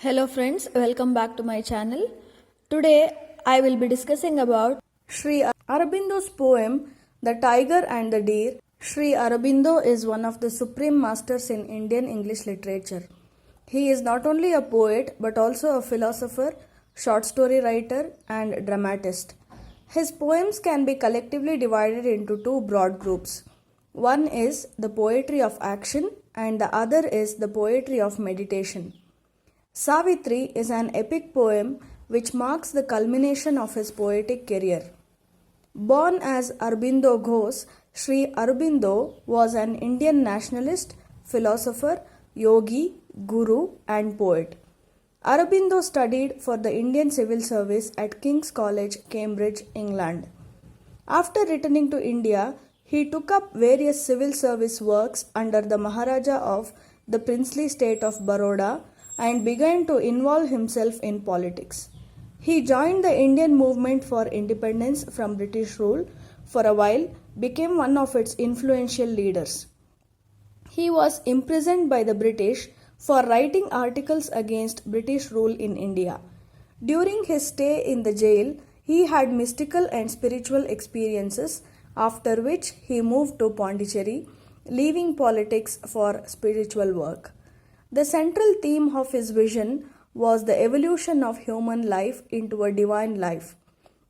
Hello friends, welcome back to my channel. Today I will be discussing about Sri Aurobindo's poem The Tiger and the Deer. Sri Aurobindo is one of the supreme masters in Indian English literature. He is not only a poet but also a philosopher, short story writer and dramatist. His poems can be collectively divided into two broad groups. One is the poetry of action and the other is the poetry of meditation. Savitri is an epic poem which marks the culmination of his poetic career. Born as Aurobindo Ghosh, Sri Aurobindo was an Indian nationalist, philosopher, yogi, guru, and poet. Aurobindo studied for the Indian Civil Service at King's College, Cambridge, England. After returning to India, he took up various civil service works under the Maharaja of the princely state of Baroda and began to involve himself in politics. He joined the Indian movement for independence from British rule for a while, became one of its influential leaders. He was imprisoned by the British for writing articles against British rule in India. During his stay in the jail, he had mystical and spiritual experiences, after which he moved to Pondicherry, leaving politics for spiritual work. The central theme of his vision was the evolution of human life into a divine life.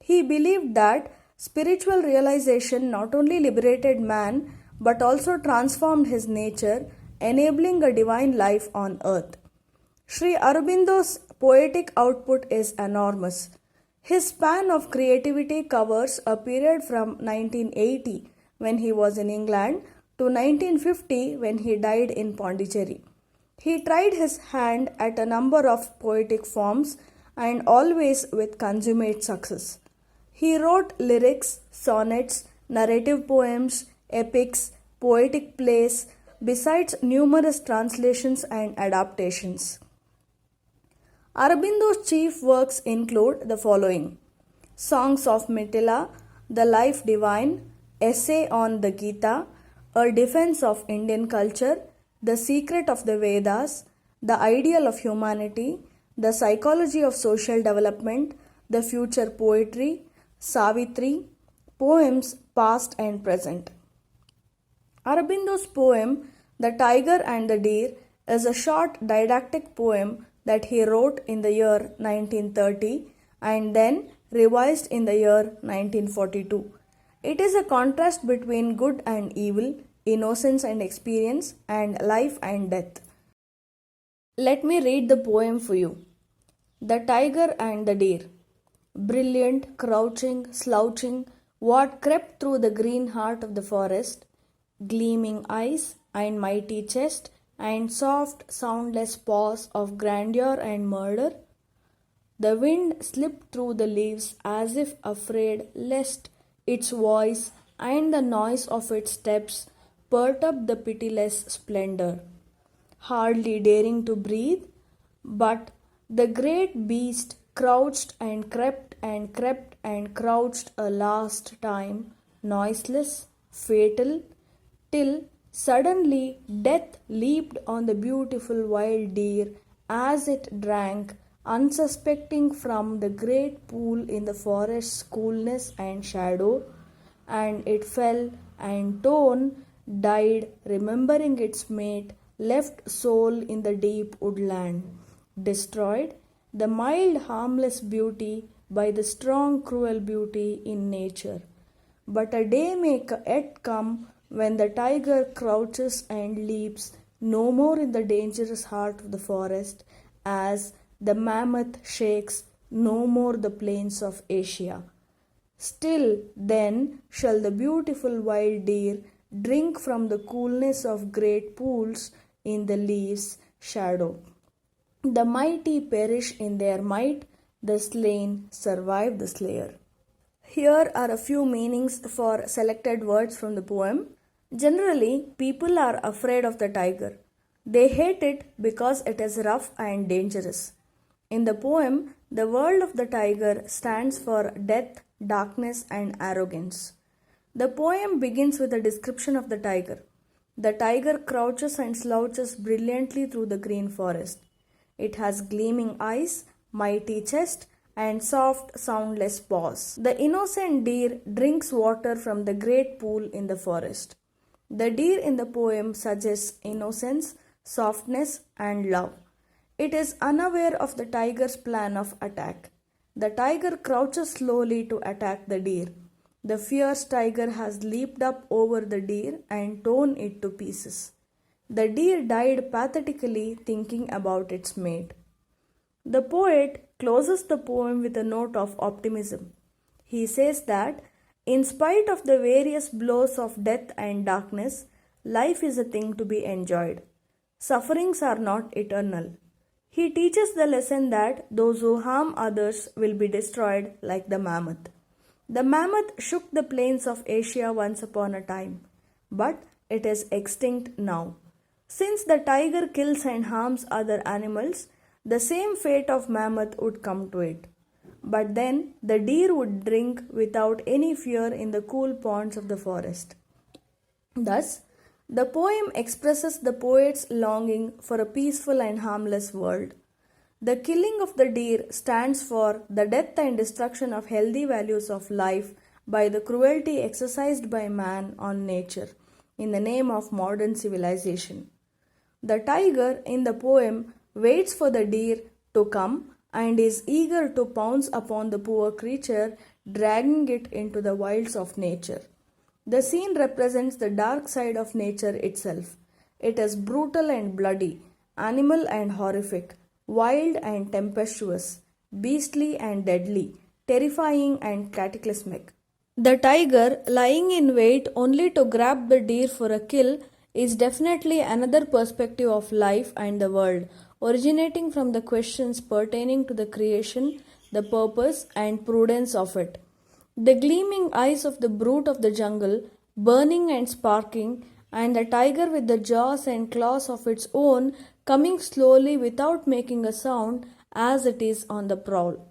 He believed that spiritual realization not only liberated man but also transformed his nature, enabling a divine life on earth. Sri Aurobindo's poetic output is enormous. His span of creativity covers a period from 1980, when he was in England, to 1950, when he died in Pondicherry. He tried his hand at a number of poetic forms and always with consummate success. He wrote lyrics, sonnets, narrative poems, epics, poetic plays, besides numerous translations and adaptations. Aurobindo's chief works include the following: Songs of Mithila, The Life Divine, Essay on the Gita, A Defense of Indian Culture, The Secret of the Vedas, The Ideal of Humanity, The Psychology of Social Development, The Future Poetry, Savitri, Poems Past and Present. Aurobindo's poem, The Tiger and the Deer, is a short didactic poem that he wrote in the year 1930 and then revised in the year 1942. It is a contrast between good and evil, innocence and experience, and life and death. Let me read the poem for you. The Tiger and the Deer. Brilliant, crouching, slouching, what crept through the green heart of the forest, gleaming eyes and mighty chest and soft, soundless paws of grandeur and murder? The wind slipped through the leaves as if afraid lest its voice and the noise of its steps perturb the pitiless splendor. Hardly daring to breathe, but the great beast crouched and crept and crept and crouched a last time, noiseless, fatal, till suddenly death leaped on the beautiful wild deer as it drank, unsuspecting, from the great pool in the forest's coolness and shadow, and it fell and torn, died, remembering its mate, left soul in the deep woodland, destroyed, the mild harmless beauty by the strong cruel beauty in nature. But a day may yet come when the tiger crouches and leaps no more in the dangerous heart of the forest, as the mammoth shakes no more the plains of Asia. Still then shall the beautiful wild deer drink from the coolness of great pools in the leaves' shadow. The mighty perish in their might, the slain survive the slayer. Here are a few meanings for selected words from the poem. Generally, people are afraid of the tiger. They hate it because it is rough and dangerous. In the poem, the world of the tiger stands for death, darkness, and arrogance. The poem begins with a description of the tiger. The tiger crouches and slouches brilliantly through the green forest. It has gleaming eyes, mighty chest, and soft, soundless paws. The innocent deer drinks water from the great pool in the forest. The deer in the poem suggests innocence, softness, and love. It is unaware of the tiger's plan of attack. The tiger crouches slowly to attack the deer. The fierce tiger has leaped up over the deer and torn it to pieces. The deer died pathetically thinking about its mate. The poet closes the poem with a note of optimism. He says that, in spite of the various blows of death and darkness, life is a thing to be enjoyed. Sufferings are not eternal. He teaches the lesson that those who harm others will be destroyed like the mammoth. The mammoth shook the plains of Asia once upon a time, but it is extinct now. Since the tiger kills and harms other animals, the same fate of mammoth would come to it. But then the deer would drink without any fear in the cool ponds of the forest. Thus, the poem expresses the poet's longing for a peaceful and harmless world. The killing of the deer stands for the death and destruction of healthy values of life by the cruelty exercised by man on nature in the name of modern civilization. The tiger in the poem waits for the deer to come and is eager to pounce upon the poor creature, dragging it into the wilds of nature. The scene represents the dark side of nature itself. It is brutal and bloody, animal and horrific, wild and tempestuous, beastly and deadly, terrifying and cataclysmic. The tiger, lying in wait only to grab the deer for a kill, is definitely another perspective of life and the world, originating from the questions pertaining to the creation, the purpose, and prudence of it. The gleaming eyes of the brute of the jungle, burning and sparking, and the tiger with the jaws and claws of its own, coming slowly without making a sound as it is on the prowl.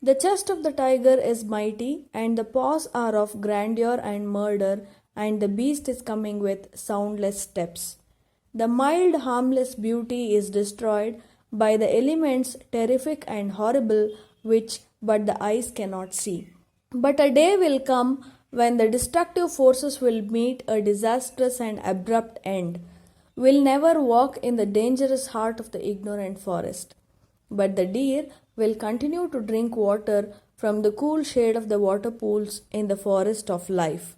The chest of the tiger is mighty, and the paws are of grandeur and murder, and the beast is coming with soundless steps. The mild, harmless beauty is destroyed by the elements terrific and horrible which but the eyes cannot see. But a day will come when the destructive forces will meet a disastrous and abrupt end. Will never walk in the dangerous heart of the ignorant forest. But the deer will continue to drink water from the cool shade of the water pools in the forest of life.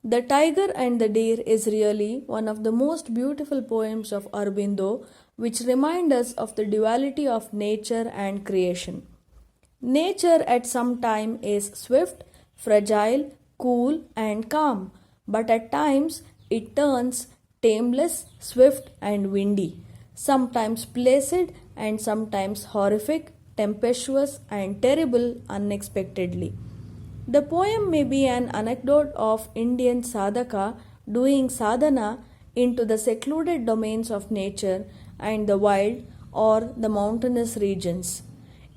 The Tiger and the Deer is really one of the most beautiful poems of Aurobindo, which remind us of the duality of nature and creation. Nature at some time is swift, fragile, cool, and calm, but at times it turns tameless, swift, and windy, sometimes placid and sometimes horrific, tempestuous, and terrible unexpectedly. The poem may be an anecdote of Indian sadhaka doing sadhana into the secluded domains of nature and the wild or the mountainous regions.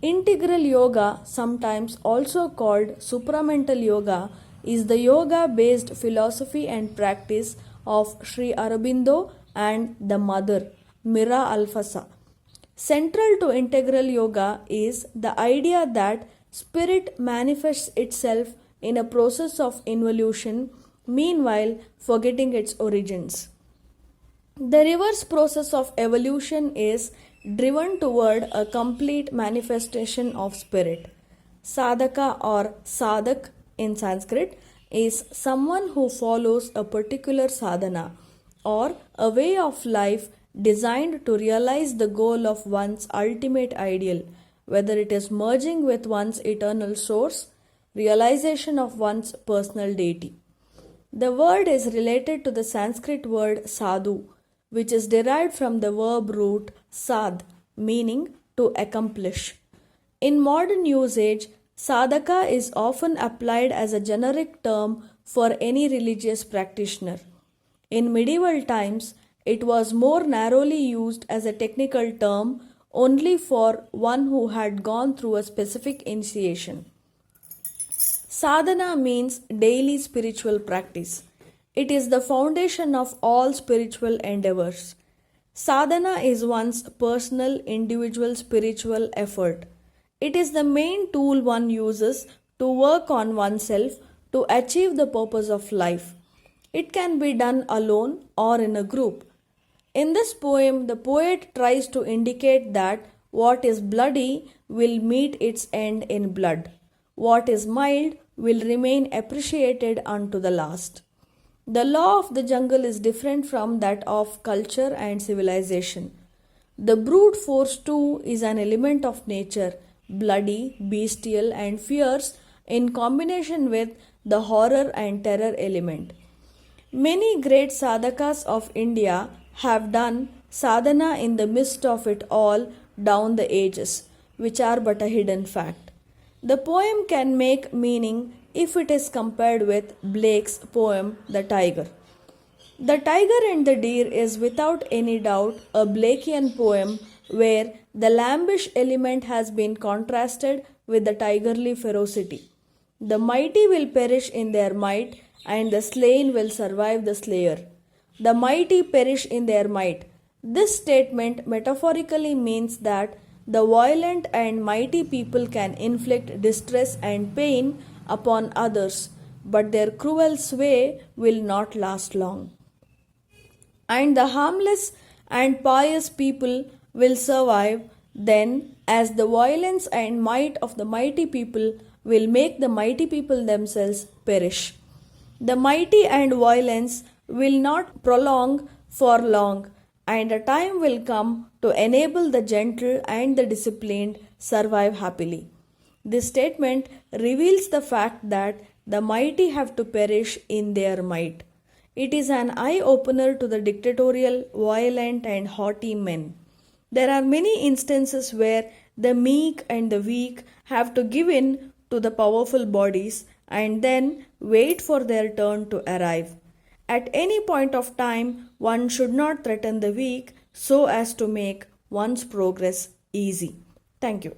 Integral yoga, sometimes also called supramental yoga, is the yoga based philosophy and practice of Sri Aurobindo and the mother, Mira Alfassa. Central to integral yoga is the idea that spirit manifests itself in a process of involution, meanwhile forgetting its origins. The reverse process of evolution is driven toward a complete manifestation of spirit. Sadhaka or sadhak in Sanskrit is someone who follows a particular sadhana or a way of life designed to realize the goal of one's ultimate ideal, whether it is merging with one's eternal source, realization of one's personal deity. The word is related to the Sanskrit word sadhu, which is derived from the verb root sad, meaning to accomplish. In modern usage, sadhaka is often applied as a generic term for any religious practitioner. In medieval times, it was more narrowly used as a technical term only for one who had gone through a specific initiation. Sadhana means daily spiritual practice. It is the foundation of all spiritual endeavors. Sadhana is one's personal, individual spiritual effort. It is the main tool one uses to work on oneself to achieve the purpose of life. It can be done alone or in a group. In this poem, the poet tries to indicate that what is bloody will meet its end in blood. What is mild will remain appreciated unto the last. The law of the jungle is different from that of culture and civilization. The brute force too is an element of nature, bloody, bestial, and fierce in combination with the horror and terror element. Many great sadhakas of India have done sadhana in the midst of it all down the ages, which are but a hidden fact. The poem can make meaning if it is compared with Blake's poem The Tiger. The Tiger and the Deer is without any doubt a Blakean poem where the lambish element has been contrasted with the tigerly ferocity. The mighty will perish in their might, and the slain will survive the slayer. The mighty perish in their might. This statement metaphorically means that the violent and mighty people can inflict distress and pain upon others, but their cruel sway will not last long. And the harmless and pious people will survive then, as the violence and might of the mighty people will make the mighty people themselves perish. The mighty and violence will not prolong for long, and a time will come to enable the gentle and the disciplined survive happily. This statement reveals the fact that the mighty have to perish in their might. It is an eye-opener to the dictatorial, violent, and haughty men. There are many instances where the meek and the weak have to give in to the powerful bodies and then wait for their turn to arrive. At any point of time, one should not threaten the weak so as to make one's progress easy. Thank you.